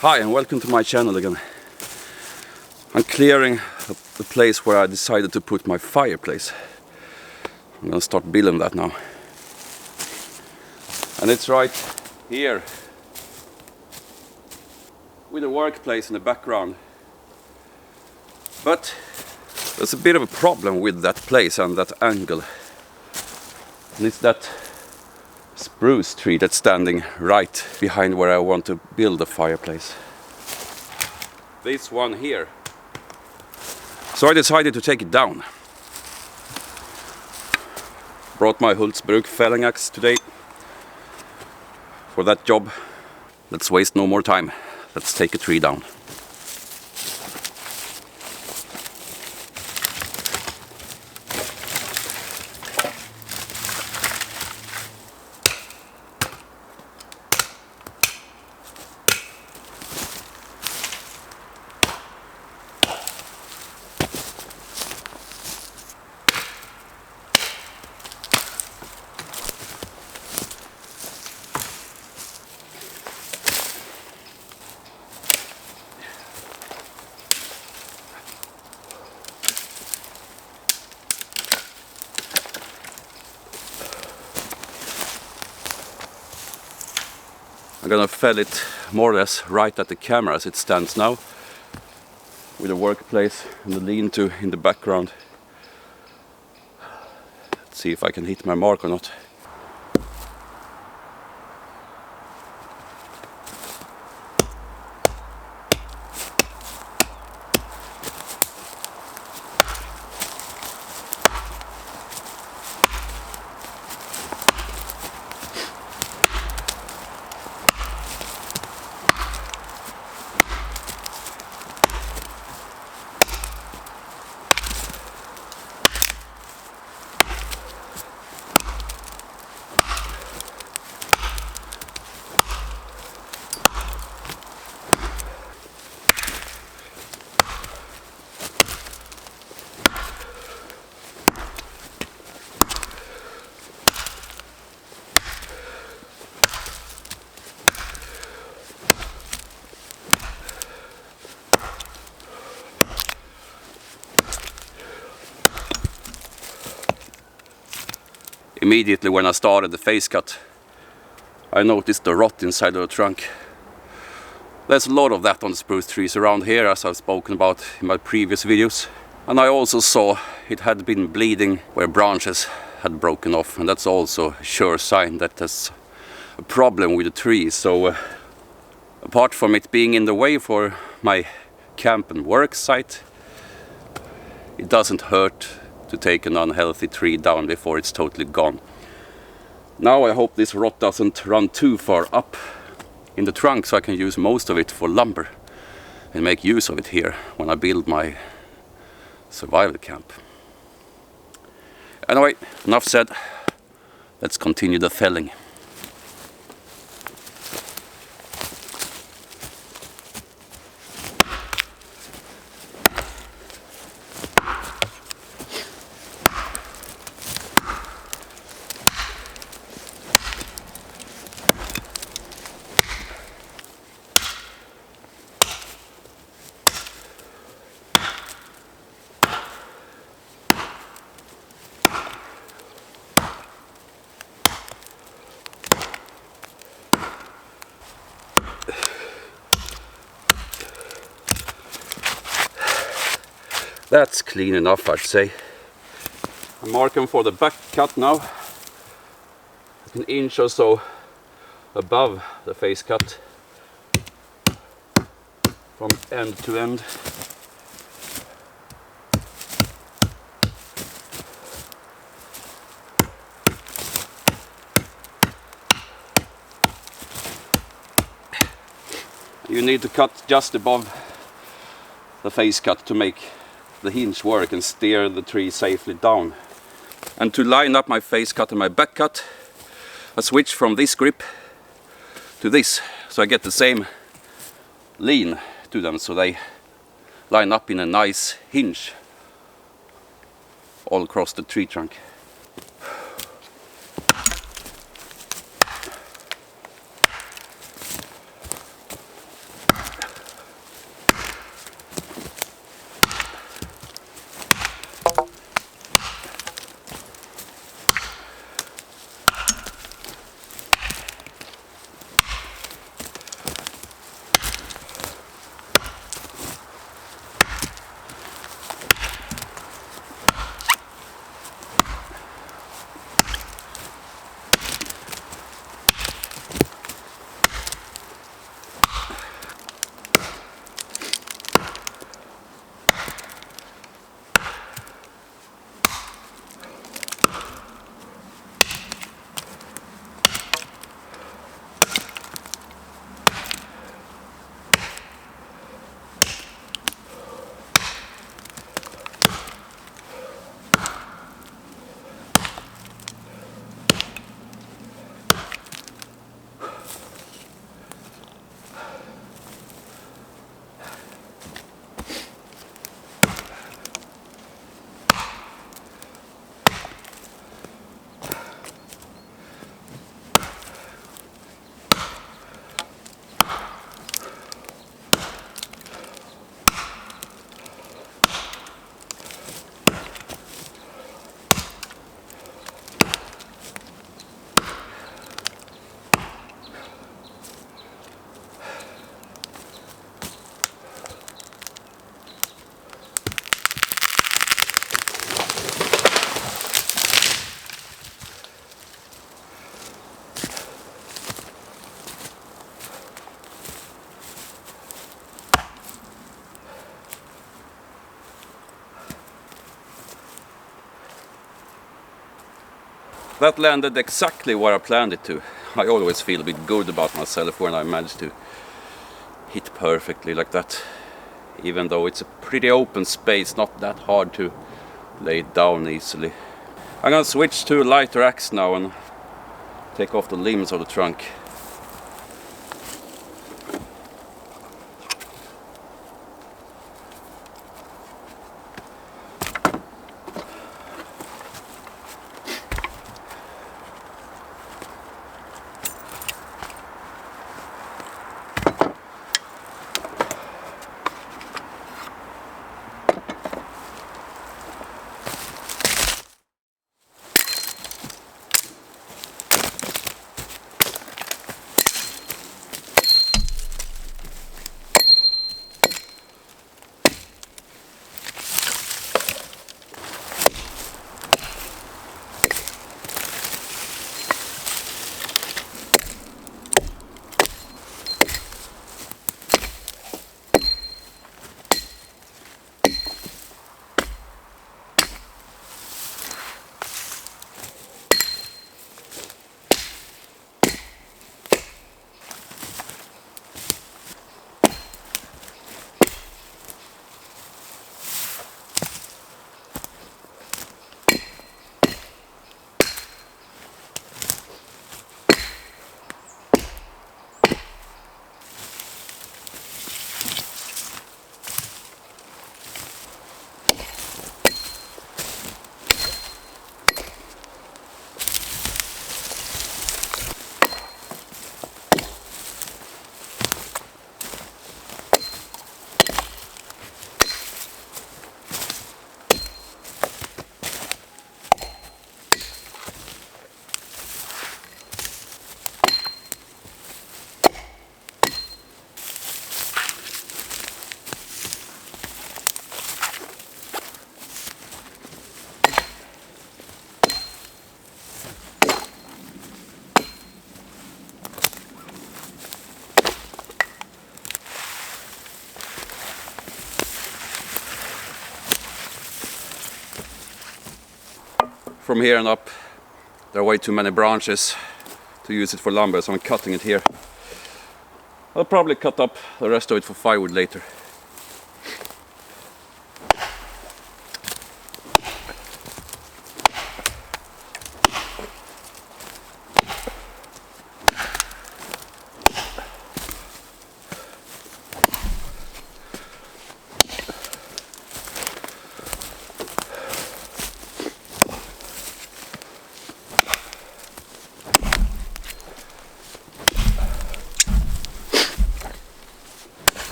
Hi and welcome to my channel again. I'm clearing the place where I decided to put my fireplace. I'm gonna start building that now. And it's right here, with a workplace in the background. But there's a bit of a problem with that place and that angle. And it's that spruce tree that's standing right behind where I want to build the fireplace. This one here. So I decided to take it down. Brought my Hultsbruk felling axe today for that job. Let's waste no more time. Let's take a tree down. I'm gonna fell it more or less right at the camera as it stands now, with the workplace and the lean-to in the background. Let's see if I can hit my mark or not. Immediately when I started the face cut, I noticed the rot inside of the trunk. There's a lot of that on the spruce trees around here, as I've spoken about in my previous videos. And I also saw it had been bleeding where branches had broken off, and that's also a sure sign that there's a problem with the tree. So apart from it being in the way for my camp and work site, it doesn't hurt to take an unhealthy tree down before it's totally gone. Now I hope this rot doesn't run too far up in the trunk, so I can use most of it for lumber and make use of it here when I build my survival camp. Anyway, enough said. Let's continue the felling. That's clean enough, I'd say. I'm marking for the back cut now, an inch or so above the face cut from end to end. You need to cut just above the face cut to make the hinge work and steer the tree safely down. And to line up my face cut and my back cut, I switch from this grip to this, so I get the same lean to them, so they line up in a nice hinge all across the tree trunk. That landed exactly where I planned it to. I always feel a bit good about myself when I manage to hit perfectly like that. Even though it's a pretty open space, not that hard to lay it down easily. I'm gonna switch to a lighter axe now and take off the limbs of the trunk. From here and up, there are way too many branches to use it for lumber, so I'm cutting it here. I'll probably cut up the rest of it for firewood later.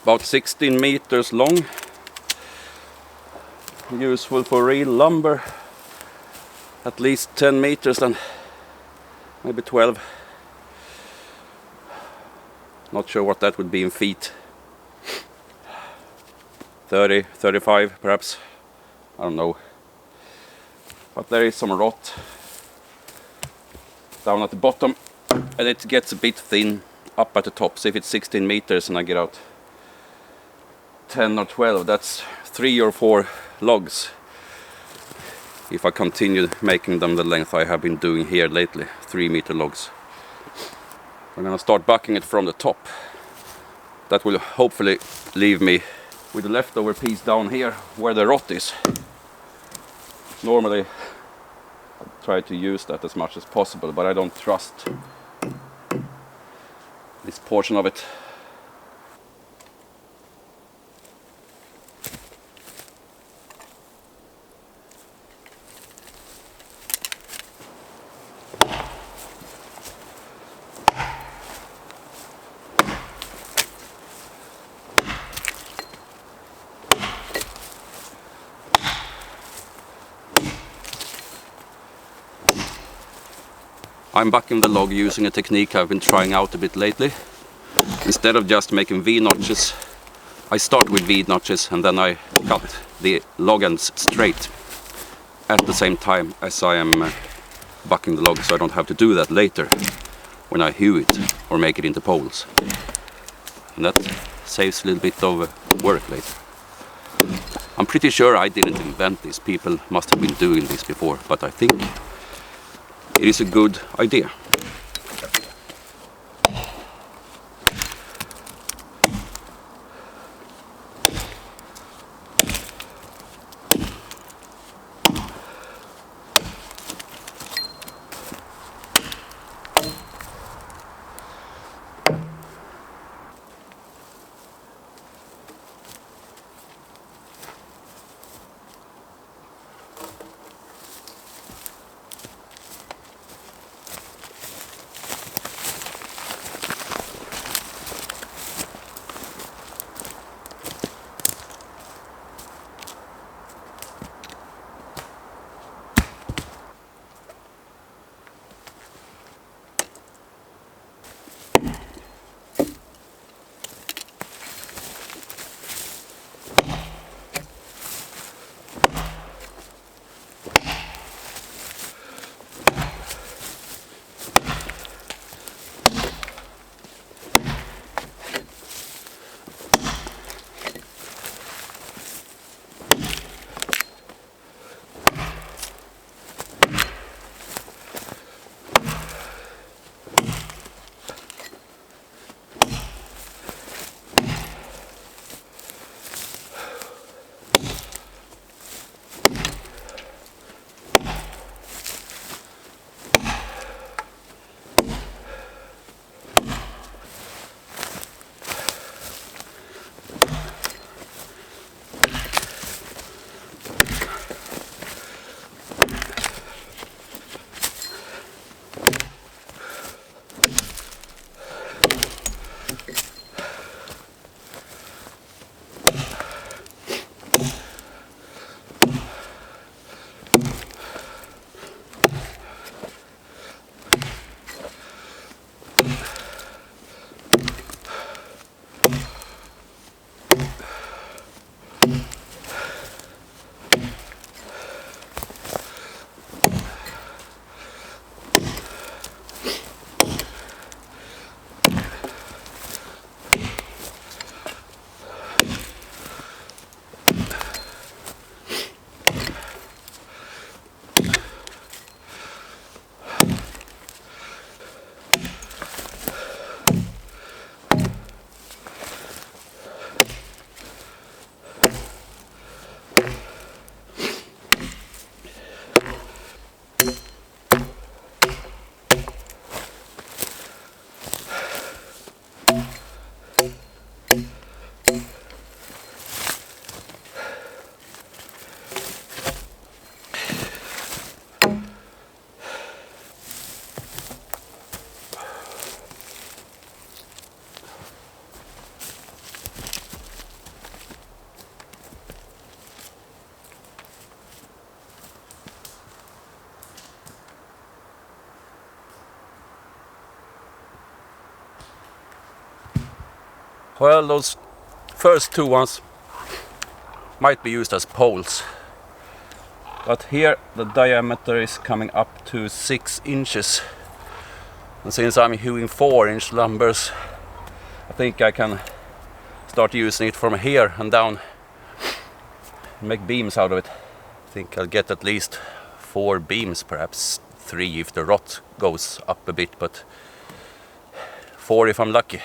About 16 meters long, useful for real lumber, at least 10 meters and maybe 12. Not sure what that would be in feet. 30, 35 perhaps, I don't know. But there is some rot down at the bottom and it gets a bit thin up at the top. So if it's 16 meters and I get out 10 or 12, that's 3 or 4 logs if I continue making them the length I have been doing here lately, 3-meter logs. I'm gonna start bucking it from the top. That will hopefully leave me with the leftover piece down here where the rot is. Normally I try to use that as much as possible, but I don't trust this portion of it. I'm bucking the log using a technique I've been trying out a bit lately. instead of just making V-notches, I start with V-notches and then I cut the log ends straight at the same time as I am bucking the log, so I don't have to do that later when I hew it or make it into poles. And that saves a little bit of work later. I'm pretty sure I didn't invent this. People must have been doing this before, but I think it is a good idea. Well, those first two ones might be used as poles, but here the diameter is coming up to 6 inches, and since I'm hewing 4-inch lumbers, I think I can start using it from here and down and make beams out of it. I think I'll get at least 4 beams, perhaps 3 if the rot goes up a bit, but 4 if I'm lucky.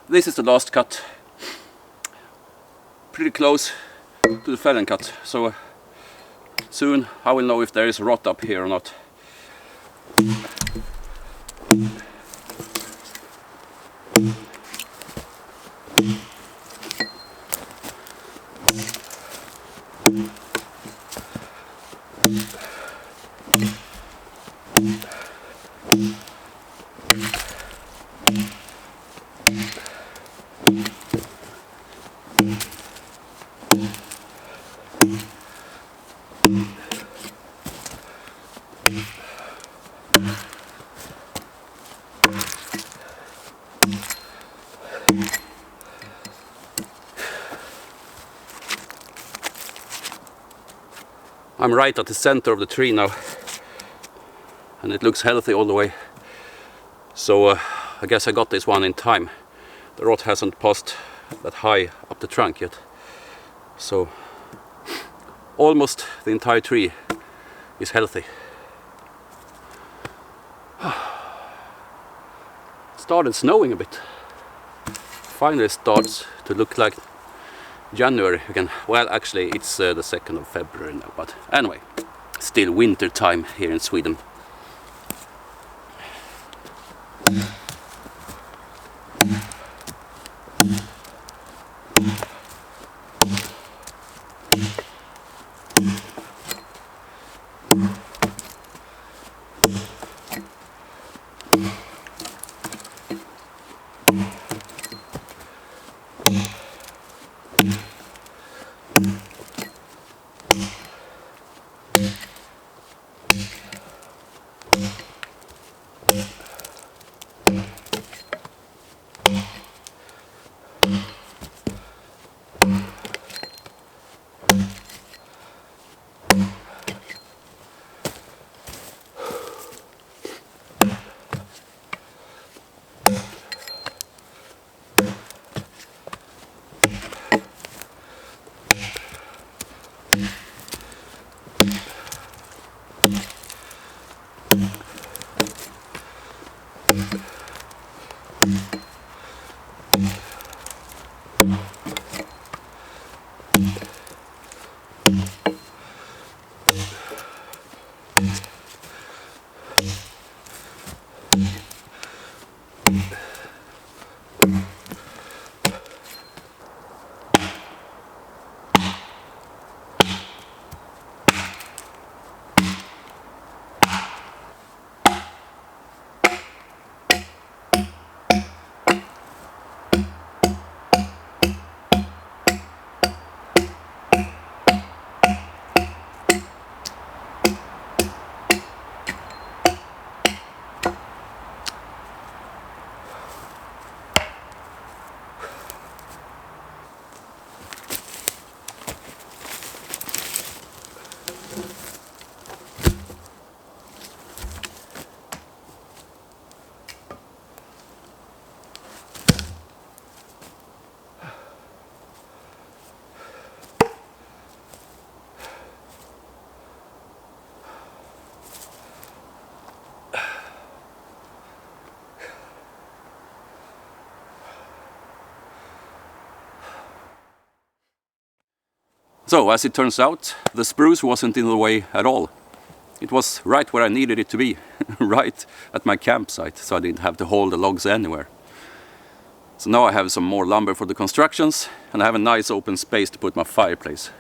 This is the last cut, pretty close to the felling cut, so soon I will know if there is rot up here or not. I'm right at the center of the tree now, and it looks healthy all the way. So I guess I got this one in time. The rot hasn't passed that high up the trunk yet. So almost the entire tree is healthy. It started snowing a bit. Finally starts to look like January again. Well, actually it's the 2nd of February now, but anyway, still winter time here in Sweden. So, as it turns out, the spruce wasn't in the way at all. It was right where I needed it to be, right at my campsite, so I didn't have to haul the logs anywhere. So now I have some more lumber for the constructions, and I have a nice open space to put my fireplace.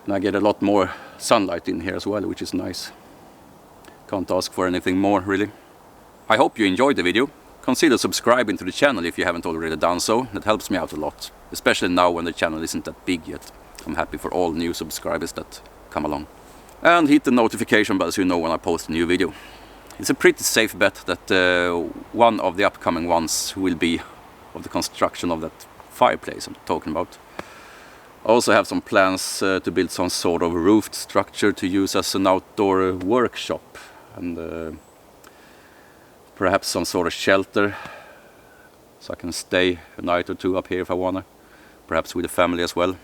And I get a lot more sunlight in here as well, which is nice. Can't ask for anything more, really. I hope you enjoyed the video. Consider subscribing to the channel if you haven't already done so. That helps me out a lot, especially now when the channel isn't that big yet. I'm happy for all new subscribers that come along. And hit the notification bell so you know when I post a new video. It's a pretty safe bet that one of the upcoming ones will be of the construction of that fireplace I'm talking about. I also have some plans to build some sort of roofed structure to use as an outdoor workshop, and perhaps some sort of shelter so I can stay a night or two up here if I wanna, perhaps with the family as well.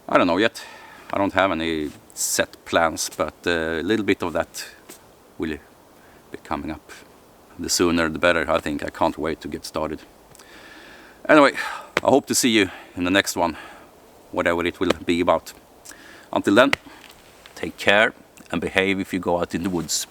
I don't know yet. I don't have any set plans, but a little bit of that will be coming up. The sooner the better, I think. I can't wait to get started. Anyway, I hope to see you in the next one, whatever it will be about. Until then, take care and behave if you go out in the woods.